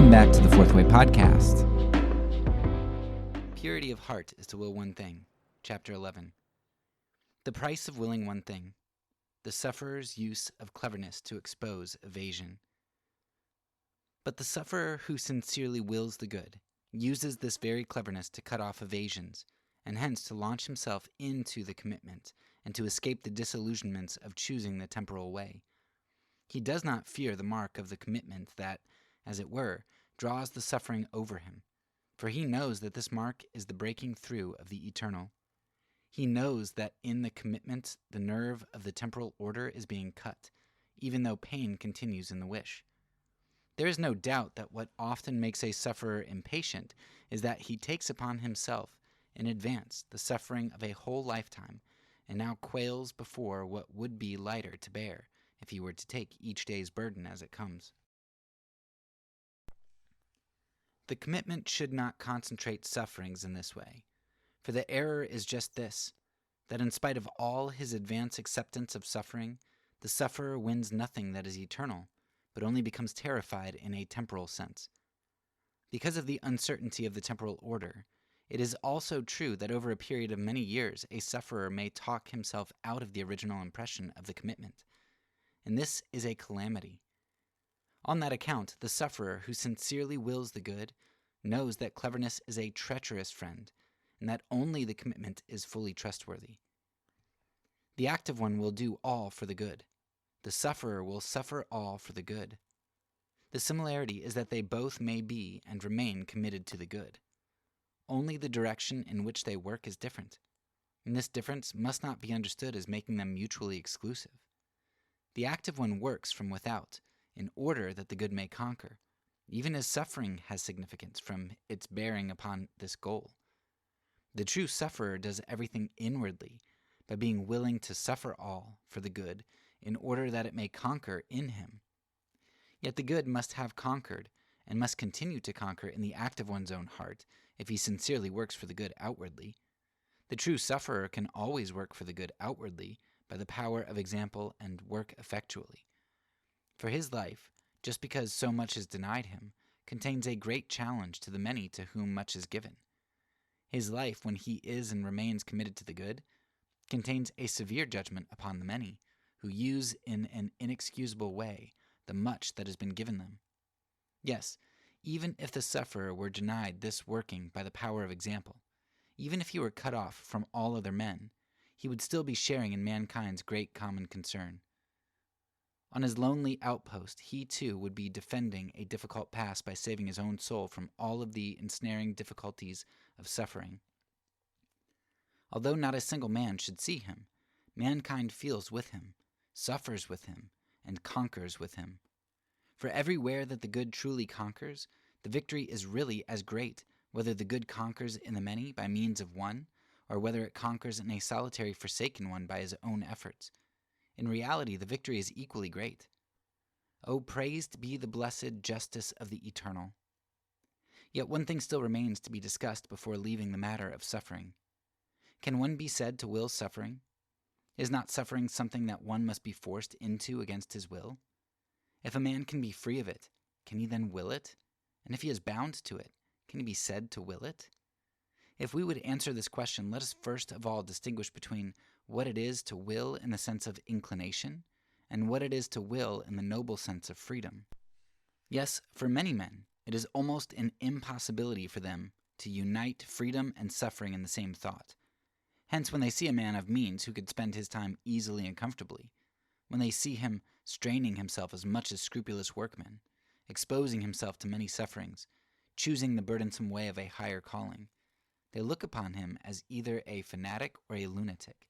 Welcome back to the Fourth Way Podcast. Purity of heart is to will one thing. Chapter 11. The price of willing one thing. The sufferer's use of cleverness to expose evasion. But the sufferer who sincerely wills the good uses this very cleverness to cut off evasions, and hence to launch himself into the commitment, and to escape the disillusionments of choosing the temporal way. He does not fear the mark of the commitment that, as it were, draws the suffering over him, for he knows that this mark is the breaking through of the eternal. He knows that in the commitment the nerve of the temporal order is being cut, even though pain continues in the wish. There is no doubt that what often makes a sufferer impatient is that he takes upon himself in advance the suffering of a whole lifetime, and now quails before what would be lighter to bear if he were to take each day's burden as it comes. The commitment should not concentrate sufferings in this way, for the error is just this, that in spite of all his advance acceptance of suffering, the sufferer wins nothing that is eternal, but only becomes terrified in a temporal sense. Because of the uncertainty of the temporal order, it is also true that over a period of many years a sufferer may talk himself out of the original impression of the commitment, and this is a calamity. On that account, the sufferer who sincerely wills the good knows that cleverness is a treacherous friend, and that only the commitment is fully trustworthy. The active one will do all for the good. The sufferer will suffer all for the good. The similarity is that they both may be and remain committed to the good. Only the direction in which they work is different, and this difference must not be understood as making them mutually exclusive. The active one works from without, in order that the good may conquer, even as suffering has significance from its bearing upon this goal. The true sufferer does everything inwardly, by being willing to suffer all for the good, in order that it may conquer in him. Yet the good must have conquered, and must continue to conquer in the active one's own heart, if he sincerely works for the good outwardly. The true sufferer can always work for the good outwardly, by the power of example and work effectually. For his life, just because so much is denied him, contains a great challenge to the many to whom much is given. His life, when he is and remains committed to the good, contains a severe judgment upon the many, who use in an inexcusable way the much that has been given them. Yes, even if the sufferer were denied this working by the power of example, even if he were cut off from all other men, he would still be sharing in mankind's great common concern. On his lonely outpost, he too would be defending a difficult pass by saving his own soul from all of the ensnaring difficulties of suffering. Although not a single man should see him, mankind feels with him, suffers with him, and conquers with him. For everywhere that the good truly conquers, the victory is really as great, whether the good conquers in the many by means of one, or whether it conquers in a solitary forsaken one by his own efforts. In reality, the victory is equally great. O praised be the blessed justice of the eternal. Yet one thing still remains to be discussed before leaving the matter of suffering. Can one be said to will suffering? Is not suffering something that one must be forced into against his will? If a man can be free of it, can he then will it? And if he is bound to it, can he be said to will it? If we would answer this question, let us first of all distinguish between what it is to will in the sense of inclination, and what it is to will in the noble sense of freedom. Yes, for many men, it is almost an impossibility for them to unite freedom and suffering in the same thought. Hence, when they see a man of means who could spend his time easily and comfortably, when they see him straining himself as much as scrupulous workmen, exposing himself to many sufferings, choosing the burdensome way of a higher calling, they look upon him as either a fanatic or a lunatic.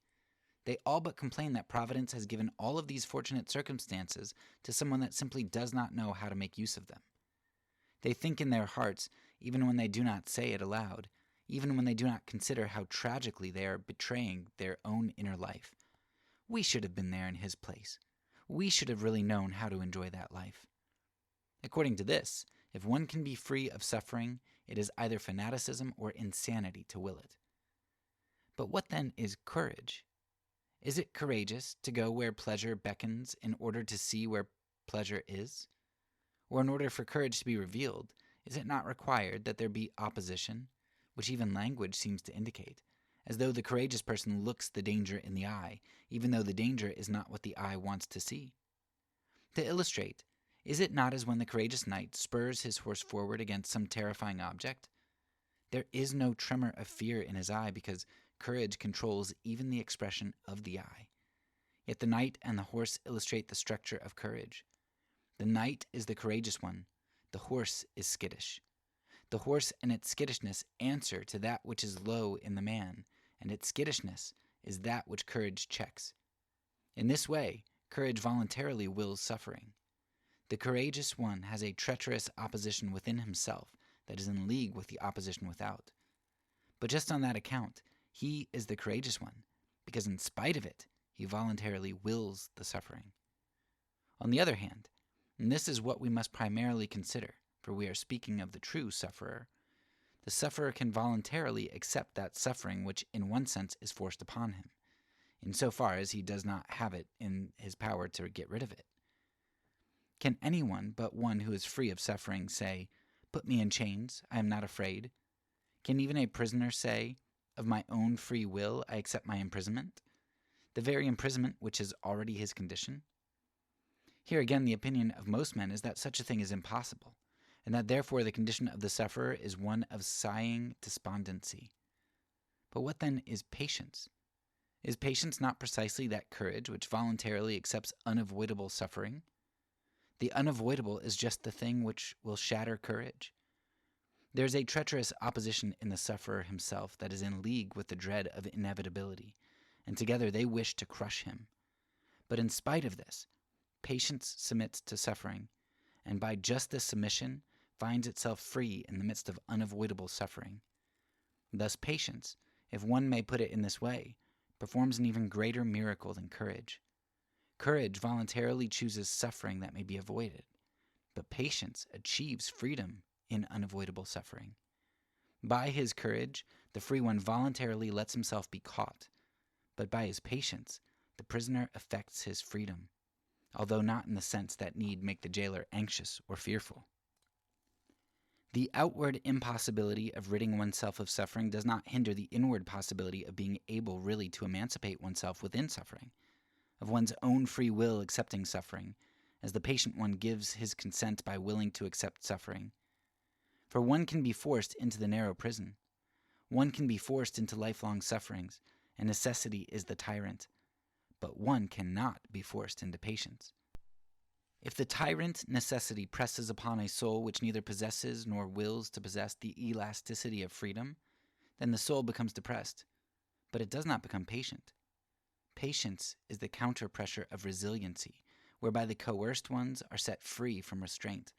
They all but complain that Providence has given all of these fortunate circumstances to someone that simply does not know how to make use of them. They think in their hearts, even when they do not say it aloud, even when they do not consider how tragically they are betraying their own inner life. We should have been there in his place. We should have really known how to enjoy that life. According to this, if one can be free of suffering, it is either fanaticism or insanity to will it. But what then is courage? Is it courageous to go where pleasure beckons in order to see where pleasure is? Or in order for courage to be revealed, Is it not required that there be opposition, which even language seems to indicate, as though the courageous person looks the danger in the eye, even though the danger is not what the eye wants to see? To illustrate, is it not as when the courageous knight spurs his horse forward against some terrifying object? There is no tremor of fear in his eye because courage controls even the expression of the eye. Yet the knight and the horse illustrate the structure of courage. The knight is the courageous one. The horse is skittish. The horse and its skittishness answer to that which is low in the man, and its skittishness is that which courage checks. In this way, courage voluntarily wills suffering. The courageous one has a treacherous opposition within himself that is in league with the opposition without. But just on that account, he is the courageous one, because in spite of it, he voluntarily wills the suffering. On the other hand, and this is what we must primarily consider, for we are speaking of the true sufferer, the sufferer can voluntarily accept that suffering which in one sense is forced upon him, insofar as he does not have it in his power to get rid of it. Can anyone but one who is free of suffering say, "Put me in chains, I am not afraid"? Can even a prisoner say, "Of my own free will I accept my imprisonment," the very imprisonment which is already his condition? Here again the opinion of most men is that such a thing is impossible, and that therefore the condition of the sufferer is one of sighing despondency. But what then is patience? Is patience not precisely that courage which voluntarily accepts unavoidable suffering? The unavoidable is just the thing which will shatter courage. There is a treacherous opposition in the sufferer himself that is in league with the dread of inevitability, and together they wish to crush him. But in spite of this, patience submits to suffering, and by just this submission finds itself free in the midst of unavoidable suffering. Thus patience, if one may put it in this way, performs an even greater miracle than courage. Courage voluntarily chooses suffering that may be avoided, but patience achieves freedom in unavoidable suffering. By his courage, the free one voluntarily lets himself be caught, but by his patience, the prisoner effects his freedom, although not in the sense that need make the jailer anxious or fearful. The outward impossibility of ridding oneself of suffering does not hinder the inward possibility of being able really to emancipate oneself within suffering, of one's own free will accepting suffering, as the patient one gives his consent by willing to accept suffering. For one can be forced into the narrow prison. One can be forced into lifelong sufferings, and necessity is the tyrant. But one cannot be forced into patience. If the tyrant necessity presses upon a soul which neither possesses nor wills to possess the elasticity of freedom, then the soul becomes depressed, but it does not become patient. Patience is the counter-pressure of resiliency, whereby the coerced ones are set free from restraint.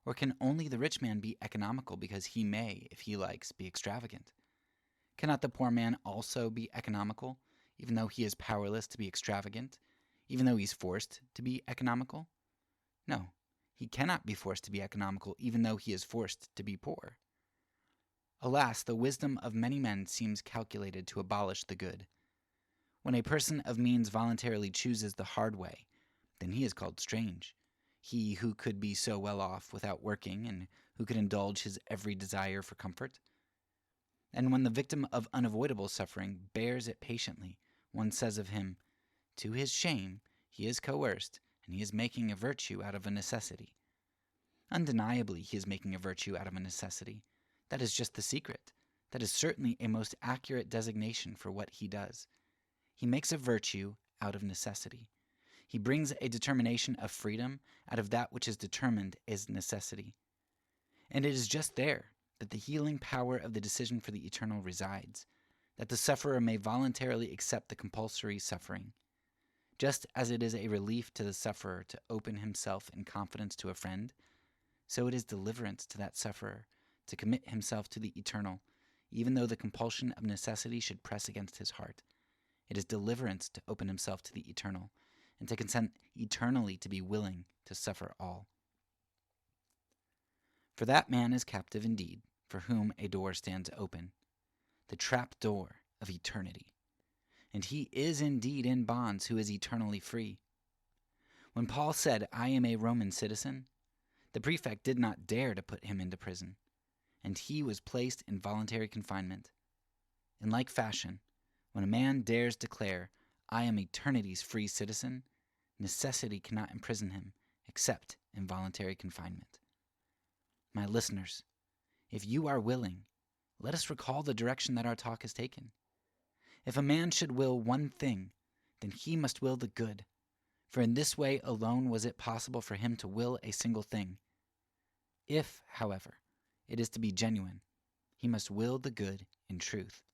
Or can only the rich man be economical because he may, if he likes, be extravagant? Cannot the poor man also be economical, even though he is powerless to be extravagant, even though he is forced to be economical? No, he cannot be forced to be economical, even though he is forced to be poor. Alas, the wisdom of many men seems calculated to abolish the good. When a person of means voluntarily chooses the hard way, then he is called strange. He who could be so well off without working, and who could indulge his every desire for comfort. And when the victim of unavoidable suffering bears it patiently, one says of him, "To his shame, he is coerced, and he is making a virtue out of a necessity." Undeniably, he is making a virtue out of a necessity. That is just the secret. That is certainly a most accurate designation for what he does. He makes a virtue out of necessity. He brings a determination of freedom out of that which is determined as necessity. And it is just there that the healing power of the decision for the eternal resides, that the sufferer may voluntarily accept the compulsory suffering. Just as it is a relief to the sufferer to open himself in confidence to a friend, so it is deliverance to that sufferer to commit himself to the eternal, even though the compulsion of necessity should press against his heart. It is deliverance to open himself to the eternal, and to consent eternally to be willing to suffer all. For that man is captive indeed, for whom a door stands open, the trap door of eternity. And he is indeed in bonds who is eternally free. When Paul said, "I am a Roman citizen," The prefect did not dare to put him into prison, and he was placed in voluntary confinement. In like fashion, when a man dares declare, "I am eternity's free citizen," necessity cannot imprison him except in voluntary confinement. My listeners, if you are willing, let us recall the direction that our talk has taken. If a man should will one thing, then he must will the good, for in this way alone was it possible for him to will a single thing. If, however, it is to be genuine, he must will the good in truth.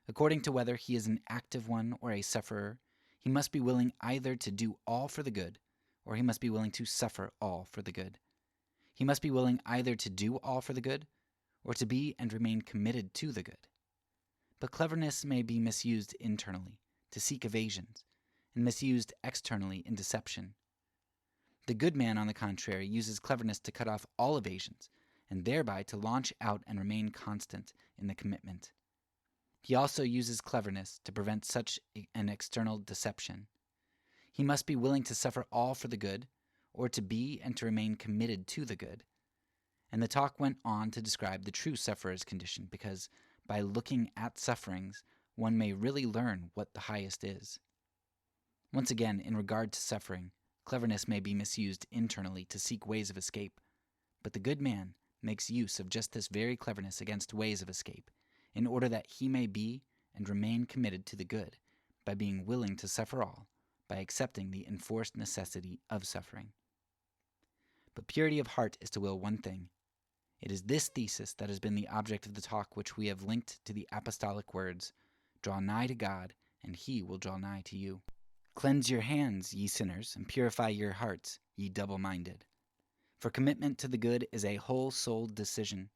According to whether he is an active one or a sufferer, he must be willing either to do all for the good, or he must be willing to suffer all for the good. He must be willing either to do all for the good, or to be and remain committed to the good. But cleverness may be misused internally, to seek evasions, and misused externally in deception. The good man, on the contrary, uses cleverness to cut off all evasions, and thereby to launch out and remain constant in the commitment. He also uses cleverness to prevent such an external deception. He must be willing to suffer all for the good, or to be and to remain committed to the good. And the talk went on to describe the true sufferer's condition, because by looking at sufferings, one may really learn what the highest is. Once again, in regard to suffering, cleverness may be misused internally to seek ways of escape, but the good man makes use of just this very cleverness against ways of escape, in order that he may be and remain committed to the good, by being willing to suffer all, by accepting the enforced necessity of suffering. But purity of heart is to will one thing. It is this thesis that has been the object of the talk, which we have linked to the apostolic words, "Draw nigh to God, and he will draw nigh to you." Cleanse your hands, ye sinners, and purify your hearts, ye double-minded. For commitment to the good is a whole-souled decision,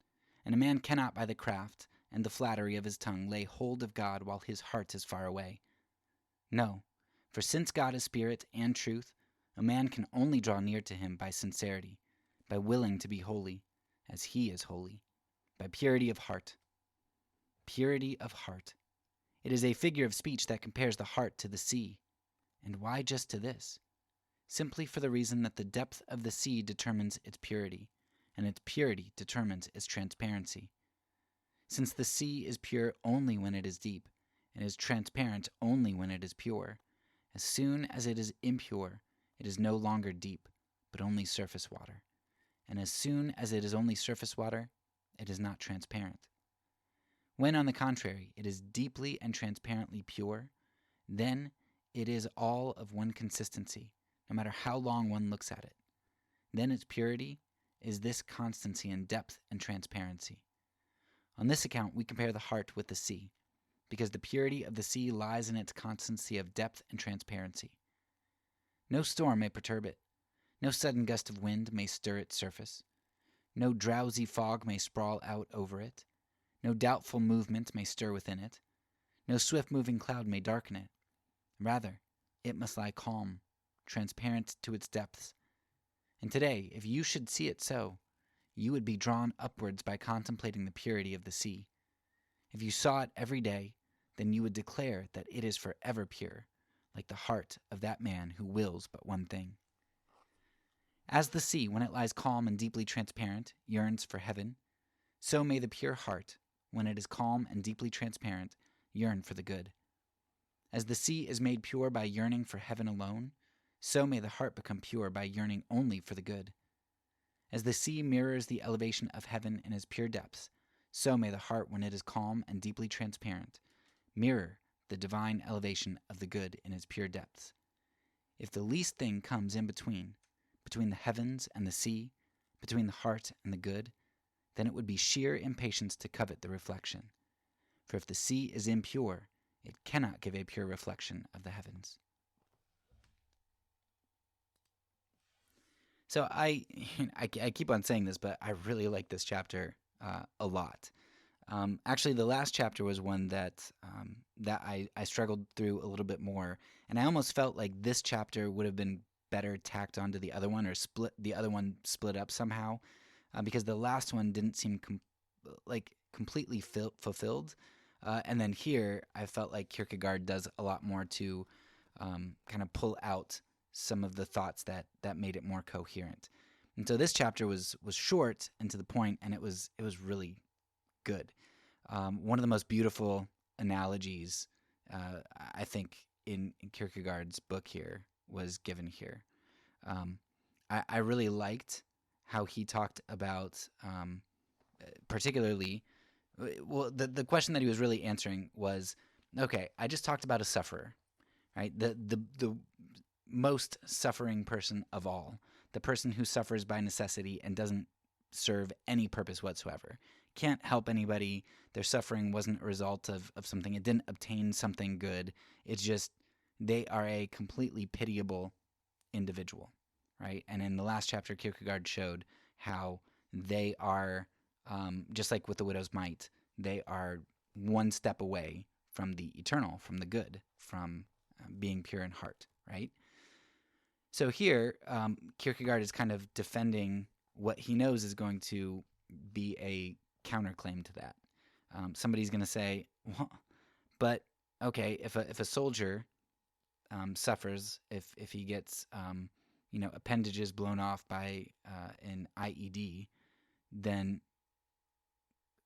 and a man cannot by the craft and the flattery of his tongue lay hold of God while his heart is far away. No, for since God is spirit and truth, a man can only draw near to him by sincerity, by willing to be holy, as he is holy, by purity of heart. Purity of heart. It is a figure of speech that compares the heart to the sea. And why just to this? Simply for the reason that the depth of the sea determines its purity, and its purity determines its transparency. Since the sea is pure only when it is deep, and is transparent only when it is pure, as soon as it is impure, it is no longer deep, but only surface water. And as soon as it is only surface water, it is not transparent. When, on the contrary, it is deeply and transparently pure, then it is all of one consistency, no matter how long one looks at it. Then its purity is this constancy in depth and transparency. On this account, we compare the heart with the sea, because the purity of the sea lies in its constancy of depth and transparency. No storm may perturb it. No sudden gust of wind may stir its surface. No drowsy fog may sprawl out over it. No doubtful movement may stir within it. No swift-moving cloud may darken it. Rather, it must lie calm, transparent to its depths. And today, if you should see it so, you would be drawn upwards by contemplating the purity of the sea. If you saw it every day, then you would declare that it is forever pure, like the heart of that man who wills but one thing. As the sea, when it lies calm and deeply transparent, yearns for heaven, so may the pure heart, when it is calm and deeply transparent, yearn for the good. As the sea is made pure by yearning for heaven alone, so may the heart become pure by yearning only for the good. As the sea mirrors the elevation of heaven in its pure depths, so may the heart, when it is calm and deeply transparent, mirror the divine elevation of the good in its pure depths. If the least thing comes in between the heavens and the sea, between the heart and the good, then it would be sheer impatience to covet the reflection. For if the sea is impure, it cannot give a pure reflection of the heavens. So I keep on saying this, but I really like this chapter a lot. Actually, the last chapter was one that I struggled through a little bit more, and I almost felt like this chapter would have been better tacked onto the other one, or split up somehow, because the last one didn't seem completely fulfilled. And then here, I felt like Kierkegaard does a lot more to kind of pull out some of the thoughts that made it more coherent. And so this chapter was short and to the point, and it was really good. One of the most beautiful analogies, I think, in Kierkegaard's book here was given here. I really liked how he talked about, particularly, well, the question that he was really answering was, okay, I just talked about a sufferer, right? The most suffering person of all, the person who suffers by necessity and doesn't serve any purpose whatsoever, can't help anybody. Their suffering wasn't a result of something. It didn't obtain something good. It's just they are a completely pitiable individual, right? And in the last chapter, Kierkegaard showed how they are, just like with the widow's mite, they are one step away from the eternal, from the good, from being pure in heart, right? So here, Kierkegaard is kind of defending what he knows is going to be a counterclaim to that. Somebody's going to say, well, but okay, if a soldier suffers, if he gets appendages blown off by an IED, then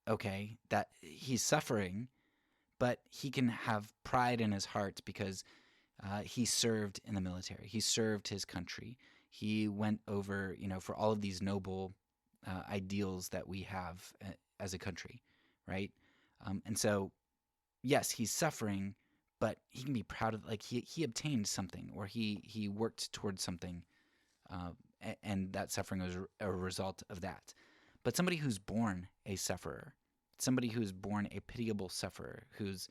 okay, that he's suffering, but he can have pride in his heart because he served in the military. He served his country. He went over, for all of these noble ideals that we have as a country, right? And so, yes, he's suffering, but he can be proud of, like, he obtained something, or he worked towards something, and that suffering was a result of that. But somebody who's born a sufferer, somebody who's born a pitiable sufferer, whose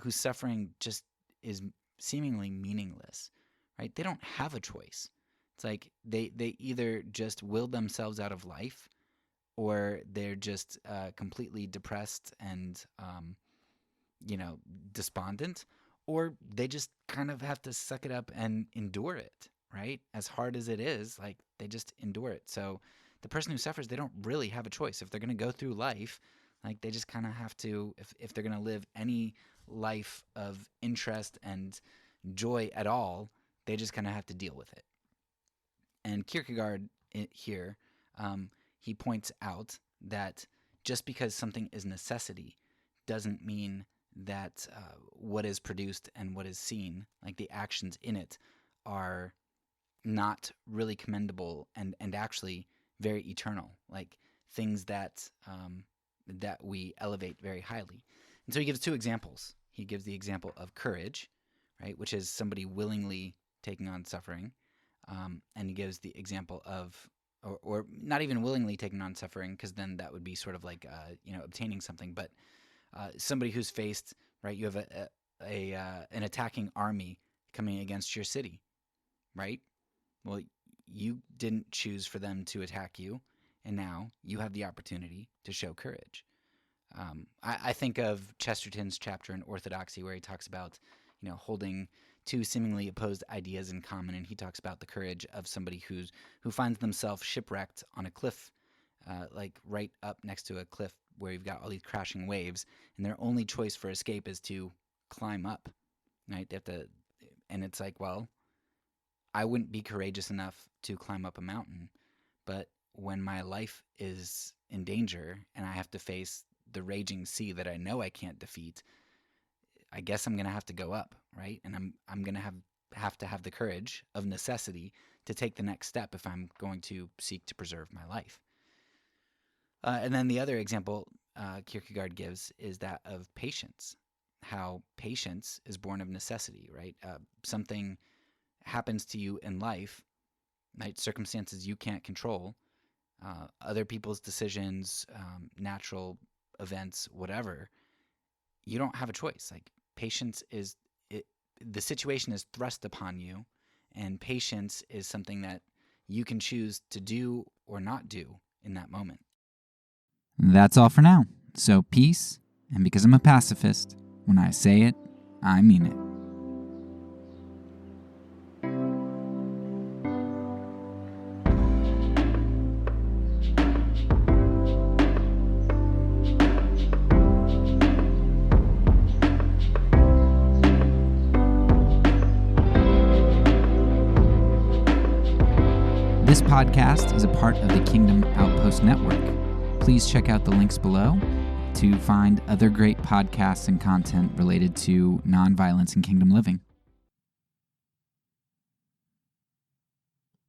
suffering just is seemingly meaningless, right? They don't have a choice. It's like they either just will themselves out of life, or they're just completely depressed and despondent, or they just kind of have to suck it up and endure it, right? As hard as it is, like, they just endure it. So the person who suffers, they don't really have a choice. If they're going to go through life, like, they just kind of have to, if they're going to live any life of interest and joy at all, they just kind of have to deal with it. And Kierkegaard here, he points out that just because something is necessity doesn't mean that what is produced and what is seen, like the actions in it, are not really commendable and actually very eternal, like things that we elevate very highly. And so he gives two examples. He gives the example of courage, right, which is somebody willingly taking on suffering, and he gives the example of, or not even willingly taking on suffering, because then that would be sort of like obtaining something, but somebody who's faced, right, you have an attacking army coming against your city, right? Well, you didn't choose for them to attack you, and now you have the opportunity to show courage. I think of Chesterton's chapter in Orthodoxy, where he talks about, holding two seemingly opposed ideas in common, and he talks about the courage of somebody who finds themselves shipwrecked on a cliff, like right up next to a cliff where you've got all these crashing waves, and their only choice for escape is to climb up, right? They have to, and it's like, well, I wouldn't be courageous enough to climb up a mountain, but when my life is in danger and I have to face the raging sea that I know I can't defeat, I guess I'm going to have to go up, right? And I'm going to have to have the courage of necessity to take the next step if I'm going to seek to preserve my life. And then the other example Kierkegaard gives is that of patience, how patience is born of necessity, right? Something happens to you in life, right? Circumstances you can't control, other people's decisions, natural events, whatever. You don't have a choice. Like, patience is the situation is thrust upon you, and patience is something that you can choose to do or not do in that moment. That's all for now. So peace, and because I'm a pacifist, when I say it, I mean it. This podcast is a part of the Kingdom Outpost Network. Please check out the links below to find other great podcasts and content related to nonviolence and kingdom living.